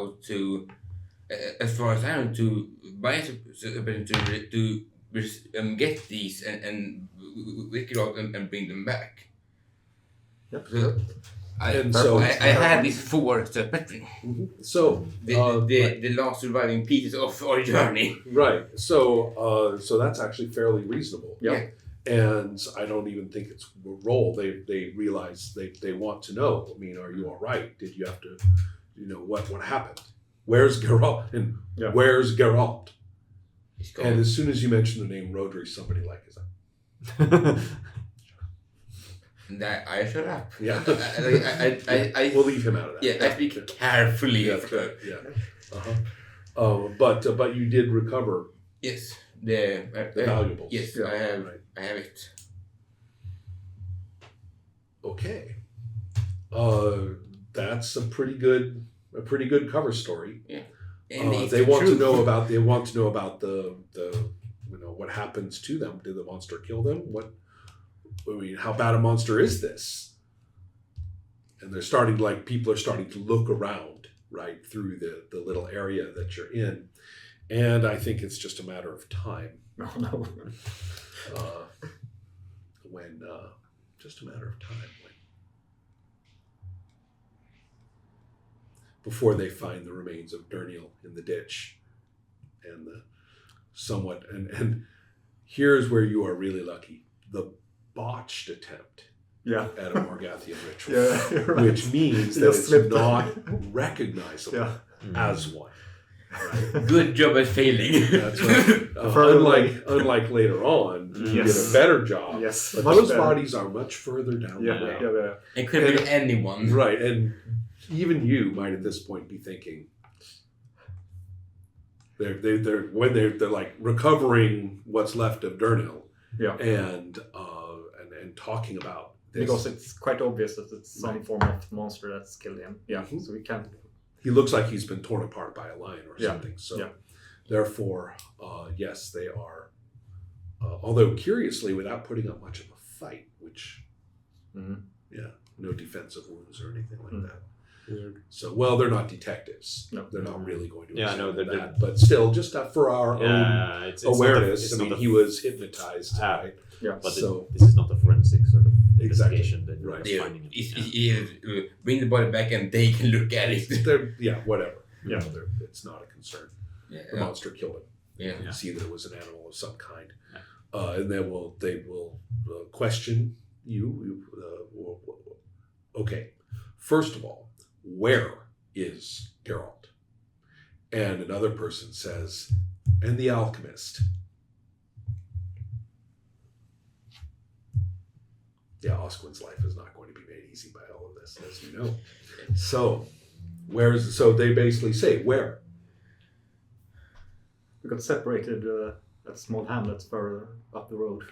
how to, as far as I know, to buy to get these and pick it up and bring them back. Yep. So I had these 4 separate. So The last surviving pieces of our journey. right. So that's actually fairly reasonable. Yeah. And I don't even think it's a roll. They realize they want to know. I mean, are you all right? Did you have to, what happened? Where's Geralt? And where's Geralt? And as soon as you mention the name Rodri, somebody is like, that I shut up. Yeah. I we'll leave him out of that. Yeah, I speak carefully. Yeah, that's right. Yeah. But you did recover. Yes. The valuables. Yes, Yeah, I have it. Okay. That's a pretty good cover story. Yeah. And they want to know about the what happens to them. Did the monster kill them? How bad a monster is this? And they're starting people are starting to look around right through the little area that you're in. And I think it's just a matter of time. Oh, no. Just a matter of time before they find the remains of Derniel in the ditch, and and here's where you are really lucky: the botched attempt at a Morgathian ritual, right. Which means that it's not recognizable as one. Right. Good job at failing. That's right. Unlike later on, you did a better job. Yes, but those bodies are much further down the way. Yeah. It could be anyone. Right, and even you might at this point be thinking they're like recovering what's left of Dernil. Yeah. And talking about this. Because it's quite obvious that it's some form of monster that's killed him. Yeah. Mm-hmm. So we can't. He looks like he's been torn apart by a lion or something. So, therefore, yes, they are. Although curiously, without putting up much of a fight, which, no defensive wounds or anything like that. Weird. So, well, they're not detectives. No, they're not really going to. Yeah, no, that. But still, just for our own awareness, he was hypnotized. Right? Yeah, but this is not a forensic sort of investigation that right. Finding bring the body back and they can look at it. Whatever. Yeah, it's not a concern. Yeah, the monster killed him. Yeah, see that it was an animal of some kind, and then they will question you. Okay, first of all, where is Geralt? And another person says, and the alchemist. Yeah, Oscwen's life is not going to be made easy by all of this, as you know. So they basically say, where? We got separated at small hamlets further up the road.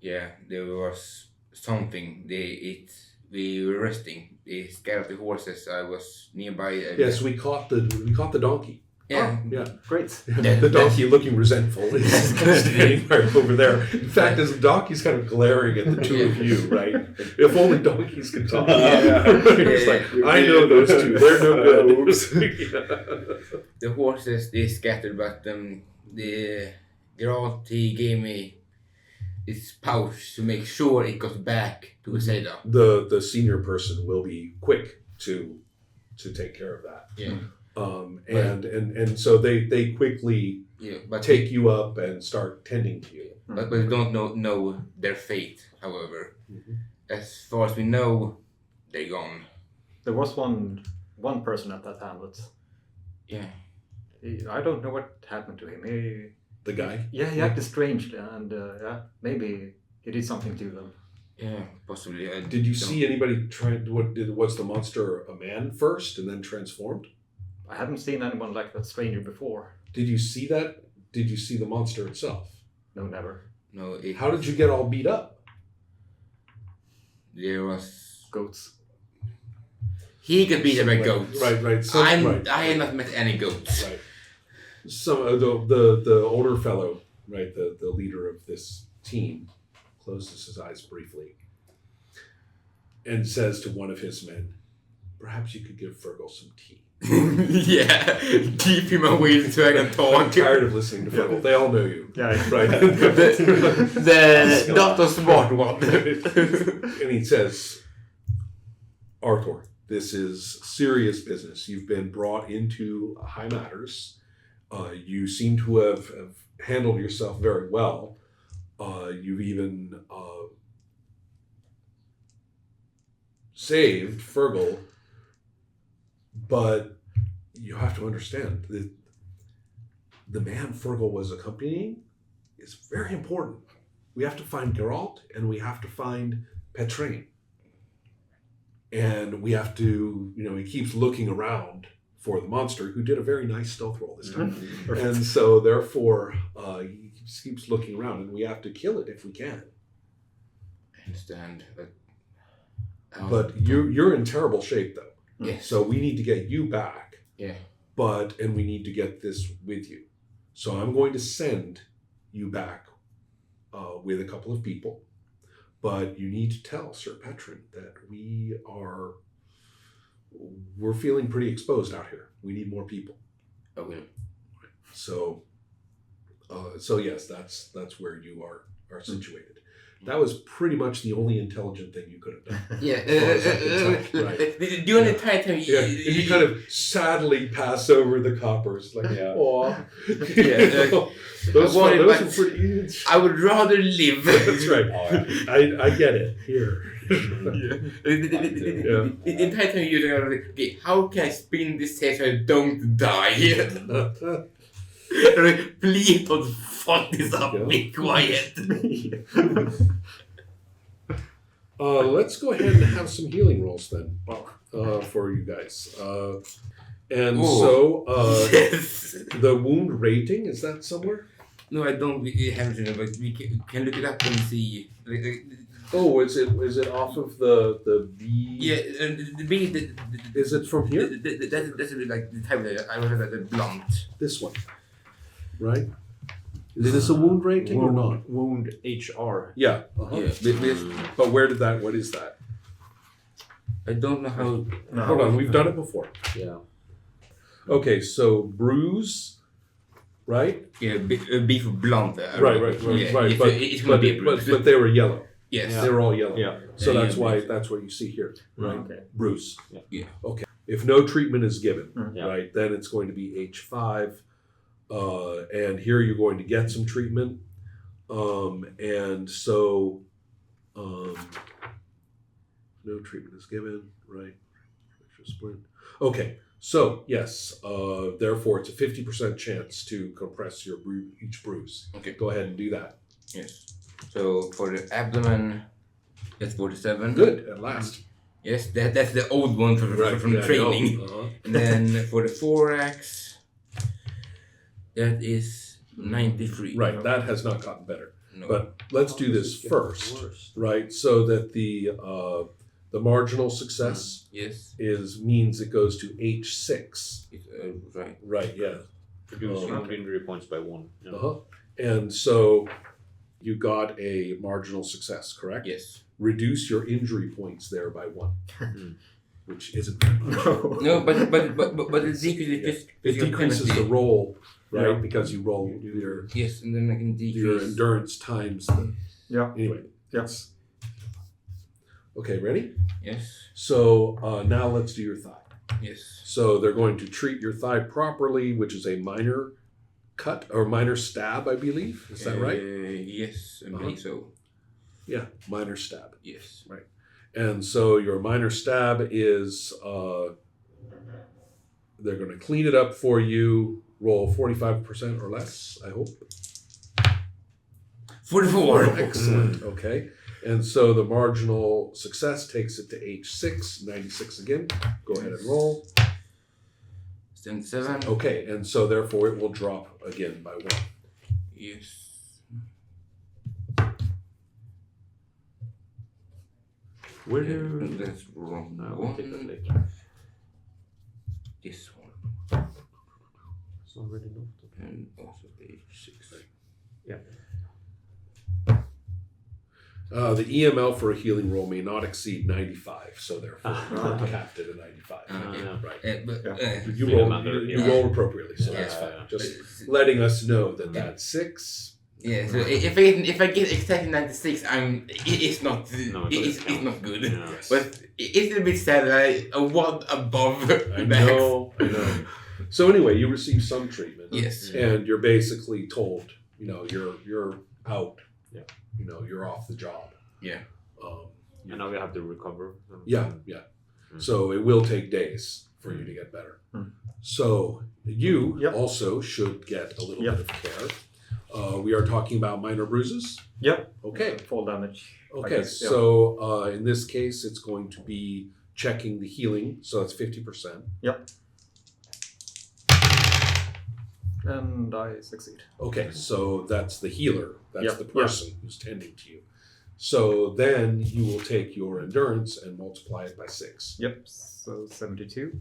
Yeah, there was something. We were resting. They scared the horses. I was nearby. Yes, we caught the donkey. Yeah, great. The donkey looking resentful is standing right over there. In fact, as the donkey's kind of glaring at the two of you, right? If only donkeys could talk. It's like, I know those two. They're no good. The horses, they scattered, but the Geralt, he gave me his pouch to make sure it got back to Useda. The senior person will be quick to take care of that. Yeah. And so they quickly take you up and start tending to you. But we don't know their fate, however. Mm-hmm. As far as we know, they're gone. There was one person at that hamlet. Yeah. I don't know what happened to him. The guy? Yeah, he acted strangely, and maybe he did something to them. Yeah, possibly. Did you see anybody try? Was the monster a man first and then transformed? I haven't seen anyone like that stranger before. Did you see that? Did you see the monster itself? No, never. No. How did you get all beat up? There was goats. He got beat up by goats. Right. I have not met any goats. Right. So the older fellow, right, the leader of this team, closes his eyes briefly and says to one of his men, perhaps you could give Fergal some tea. Yeah, keep him away so I can I'm talk. tired of listening to Fergal. They all know you. Yeah, Right. The not the smart one. And he says, Artor, this is serious business. You've been brought into high matters. You seem to have handled yourself very well. You've even saved Fergal, but you have to understand that the man Fergal was accompanying is very important. We have to find Geralt, and we have to find Petrain. And we have to, he keeps looking around for the monster, who did a very nice stealth roll this time. And so, therefore, he keeps looking around, and we have to kill it if we can. I understand. But you're in terrible shape, though. Yes. So we need to get you back. Yeah. And we need to get this with you. So I'm going to send you back with a couple of people. But you need to tell Sir Petrin that we're feeling pretty exposed out here. We need more people. Okay. So yes, that's where you are situated. That was pretty much the only intelligent thing you could have done. Yeah. Right. The only title Yeah, and you kind of sadly pass over the coppers, like, Yeah. aw. Yeah, Those worried were about- pretty. I would rather live. That's right. I get it. Here. The entire time you're like, okay, how can I spin this head so I don't die? Please don't fuck this up. Yeah. Be quiet. Let's go ahead and have some healing rolls then, for you guys. And Ooh. so Yes. the wound rating, is that somewhere? No, I don't have it, but we can look it up and see. Oh, is it off of the B? Yeah, the B. Is it from here? That's like the type that I was at the blunt. This one, right? Is this a wound rating or not? Wound HR. Yeah. Uh-huh. Yeah, But what is that? I don't know how. Hold on, we've done it before. Yeah. Okay, so bruise, right? Yeah, B for blunt. Right. Yeah, But, it's gonna be a bruise. but they were yellow. Yes. They were all yellow. Yeah. So Yeah, that's yeah, why bruise. that's what you see here, right? Okay. Bruise. Yeah. Okay. If no treatment is given, Yeah. right, then it's going to be H5, and here you're going to get some treatment, and so no treatment is given, right? Extra splint. Okay. So yes, therefore it's a 50% chance to compress each bruise. Okay. Go ahead and do that. Yes. So for the abdomen, that's 47. Good. At last. Yes, that's the old one from Right, from yeah, training. I know. And then for the thorax, that is 93. Right. That has not gotten better. No. But let's do this first, right? So that the marginal success Yes. means it goes to H6. It's, right. Right. Yeah. Reduce Oh, wound injury points by 1. Yeah. Uh-huh. And so you got a marginal success, correct? Yes. Reduce your injury points there by 1, which isn't. No, but it decreases It decreases the roll, right? Yeah. Because you roll your Yes, and then I can decrease. endurance times the. Yeah. Anyway. Yes. Okay, ready? Yes. So now let's do your thigh. Yes. So they're going to treat your thigh properly, which is a minor cut or minor stab, I believe. Is that right? Yes, I believe so. Yeah, minor stab. Yes. And so your minor stab is they're going to clean it up for you. Roll 45% or less, I hope. 44. Excellent. Okay. And so the marginal success takes it to H6, 96 again. Go ahead and roll. 77. Okay. And so therefore it will drop again by 1. Yes. Where Yeah, do... that's wrong. No, we'll take that One. later. This one. It's already noted. And also H6. Yeah. The EML for a healing roll may not exceed 95, so therefore you're capped at a 95. Right. But, You Yeah. roll appropriately, so that's Yeah. fine. Just letting us know that that's 6. yeah, so if I get exactly 96, it's not No, it it's doesn't count. not good. Yeah. But it's a bit sad that a one above I max. know. So anyway, you receive some treatment. Yes. And you're basically told, you're out. Yeah. You're off the job. Yeah. And now we have to recover. Yeah. So it will take days for you to get better. So you also should get a little bit of care. We are talking about minor bruises. Yep. Okay. Fall damage. Okay. guess, yeah. So in this case, it's going to be checking the healing. So that's 50%. Yep. And I succeed. Okay. So that's the healer. That's Yep, the person who's tending to you. So then you will take your endurance and multiply it by 6. Yep. So 72.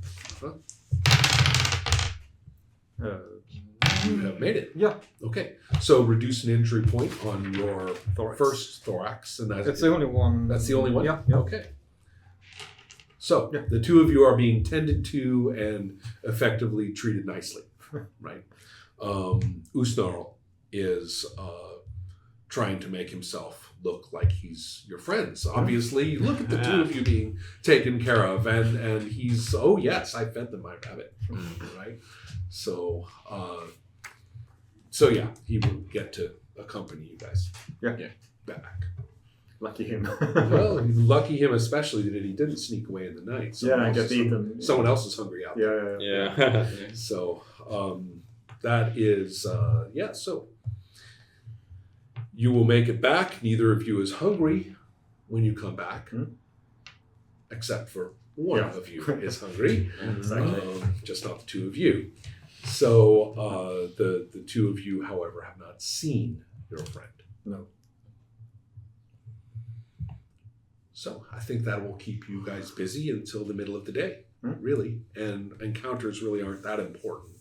You have made it. Yeah. Okay. So reduce an injury point on your Thorax. first thorax, and That's the only one. That's the only one. Yeah. Okay. So the two of you are being tended to and effectively treated nicely, right? Usnarl is trying to make himself look like he's your friends. Obviously, look at the two of you being taken care of, and he's, oh yes, I fed them my rabbit, right? So, yeah, he will get to accompany you guys. Yeah. Back. Lucky him. Well, lucky him especially that he didn't sneak away in the night. I get eaten. Someone else is hungry out there. Yeah. So that is so you will make it back. Neither of you is hungry when you come back, except for one of you is hungry. Exactly. Just not the two of you. So the two of you, however, have not seen your friend. No. So I think that will keep you guys busy until the middle of the day, really. And encounters really aren't that important.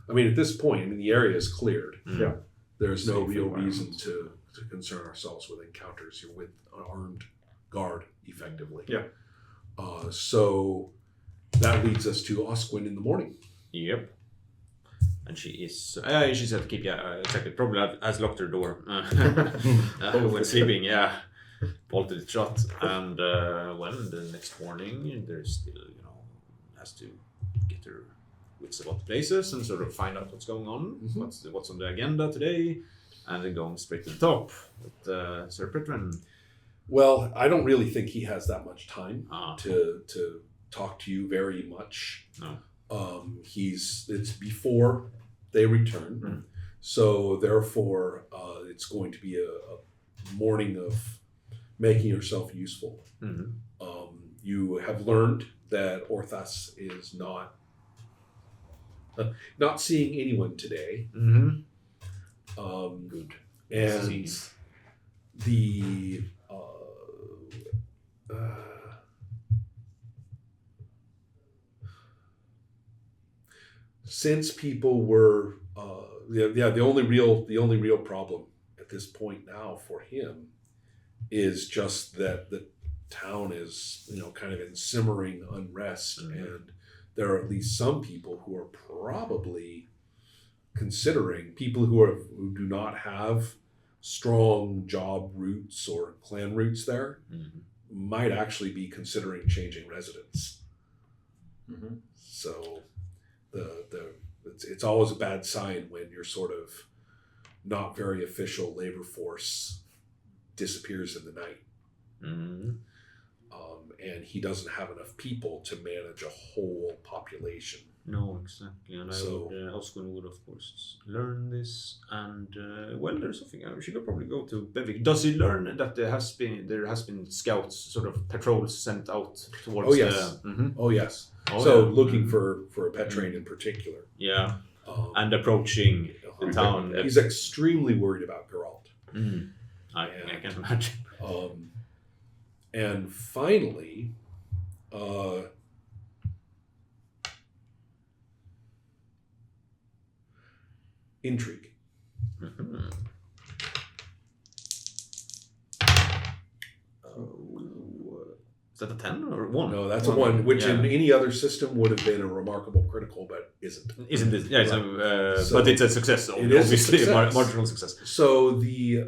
I mean, at this point, the area is cleared. Yeah. There's no Safe real environment. reason to concern ourselves with encounters. You're with an armed guard, effectively. Yeah. So that leads us to Oscwen in the morning. Yep. And she is. She said to keep. Yeah, exactly. Probably has locked her door when sleeping. Yeah, bolted it shut. And the next morning, there's still has to get her wits about the places and sort of find out what's going on, what's on the agenda today, and then going straight to the top with Sir Perpetrate. Well, I don't really think he has that much time Ah. to talk to you very much. No. It's before they return, so therefore it's going to be a morning of making yourself useful. You have learned that Orthas is not seeing anyone today. Good. And the since people were the only real problem at this point now for him is just that the town is kind of in simmering unrest, and there are at least some people who are probably considering, people who do not have strong job roots or clan roots there, might actually be considering changing residence. So it's always a bad sign when your sort of not very official labor force disappears in the night. And he doesn't have enough people to manage a whole population. No, exactly. And Oscwen would, of course, learn this. And, there's something she could probably go to Bevik. Does he learn that there has been scouts, sort of patrols sent out towards Oh, yes. Oh, looking for a Petrain in particular. Yeah. And approaching the town. He's extremely worried about Geralt. I can imagine. And finally, intrigue. that a 10 or 1? No, that's a 1, which yeah. in any other system would have been a remarkable critical, but isn't. Isn't it? Yeah, Right. but it's a success. It is Obviously, a success. marginal success. So the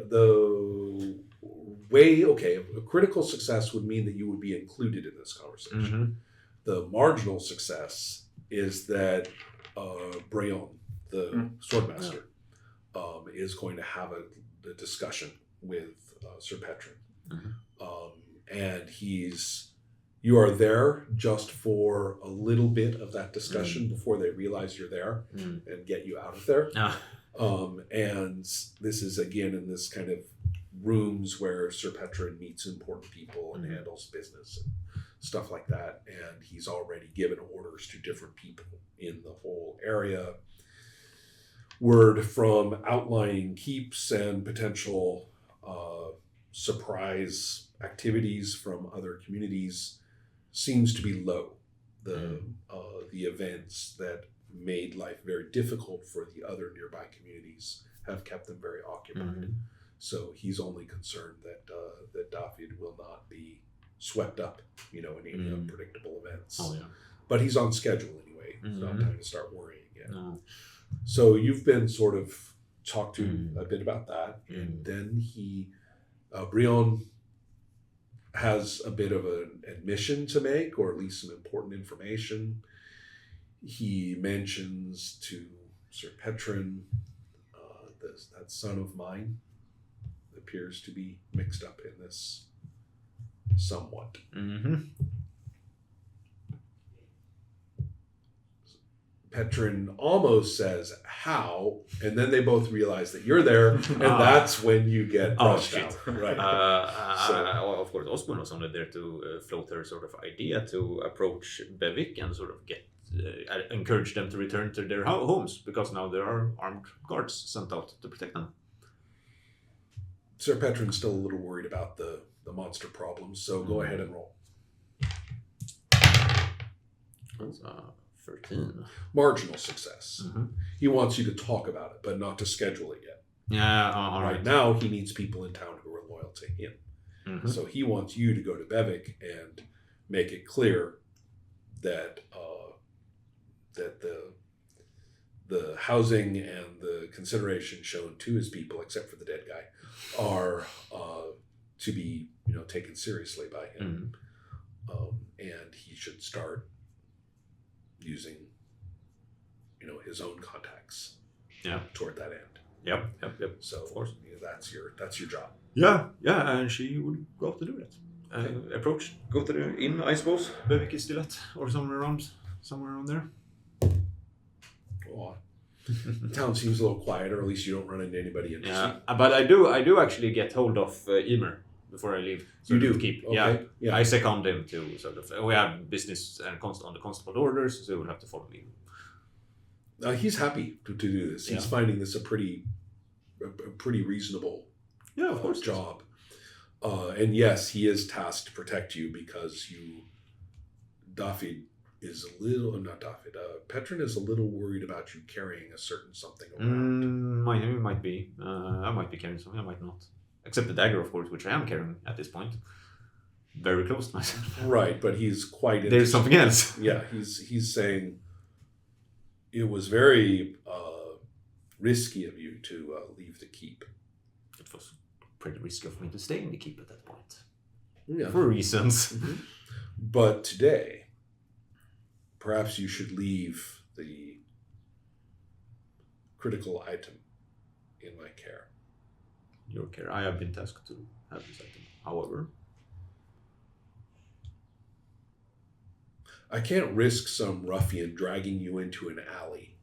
way, okay, a critical success would mean that you would be included in this conversation. The marginal success is that Brayon, the swordmaster, is going to have a discussion with Sir Petrin. And you are there just for a little bit of that discussion before they realize you're there and get you out of there. And this is again in this kind of rooms where Sir Petrin meets important people and handles business and stuff like that. And he's already given orders to different people in the whole area. Word from outlying keeps and potential surprise activities from other communities seems to be low. The events that made life very difficult for the other nearby communities have kept them very occupied. So he's only concerned that David will not be swept up, in any unpredictable events. But he's on schedule anyway. It's not time to start worrying yet. So you've been sort of talked to a bit about that, and then Brion has a bit of an admission to make, or at least some important information. He mentions to Sir Petrin, that son of mine appears to be mixed up in this somewhat. Petrin almost says, how? And then they both realize that you're there, and that's when you get brushed out. Right. Of course, Oscwen was only there to float her sort of idea to approach Bevik and sort of encourage them to return to their homes, because now there are armed guards sent out to protect them. Sir Petrin's still a little worried about the monster problems, so go ahead and roll. That's 13. Marginal success. He wants you to talk about it, but not to schedule it yet. Yeah, all right. Right now, he needs people in town who are loyal to him. So he wants you to go to Bevik and make it clear that the housing and the consideration shown to his people, except for the dead guy, are to be taken seriously by him, and he should start using his own contacts toward that end. Yep. So of course, that's your job. Yeah, and she would go to do that. Go to the inn, I suppose. Bevik is still at, or somewhere around there. Oh, the town seems a little quieter. At least you don't run into anybody interesting. Yeah, but I do actually get hold of Emer before I leave. You do? Keep. Okay. Yeah. I second him to sort of. We have business and on the constable orders, so he will have to follow me. He's happy to do this. He's finding this a pretty reasonable of course, job. And yes, he is tasked to protect you because Petrin is a little worried about you carrying a certain something around. Might be. I might be carrying something, I might not. Except the dagger, of course, which I am carrying at this point. Very close to myself. Right, but he's quite... There's something else. Yeah, he's saying it was very risky of you to leave the keep. It was pretty risky of me to stay in the keep at that point. Yeah. For reasons. But today, perhaps you should leave the critical item in my care. Your care. I have been tasked to have this item. However, I can't risk some ruffian dragging you into an alley.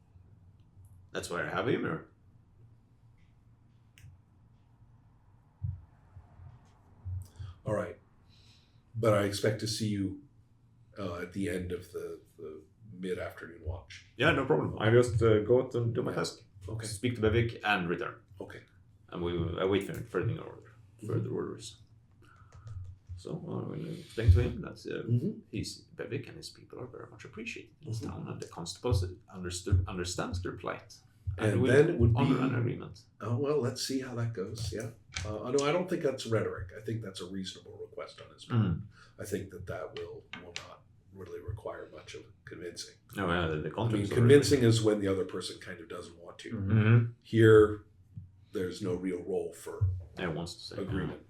That's why I have Emer. All right. But I expect to see you at the end of the mid-afternoon watch. Yeah, no problem. I just go out and do my task. Okay. Speak to Bevik and return. Okay. And I wait for further orders. So I will explain to him that Bevik and his people are very much appreciated in this town, and the constables understands their plight And then it would be honor an agreement. Oh well, let's see how that goes. Yeah, no, I don't think that's rhetoric. I think that's a reasonable request on his part. I think that will not really require much of convincing. No, the I contract. mean, convincing is when the other person kind of doesn't want to. Here, there's no real role for wants to say agreement.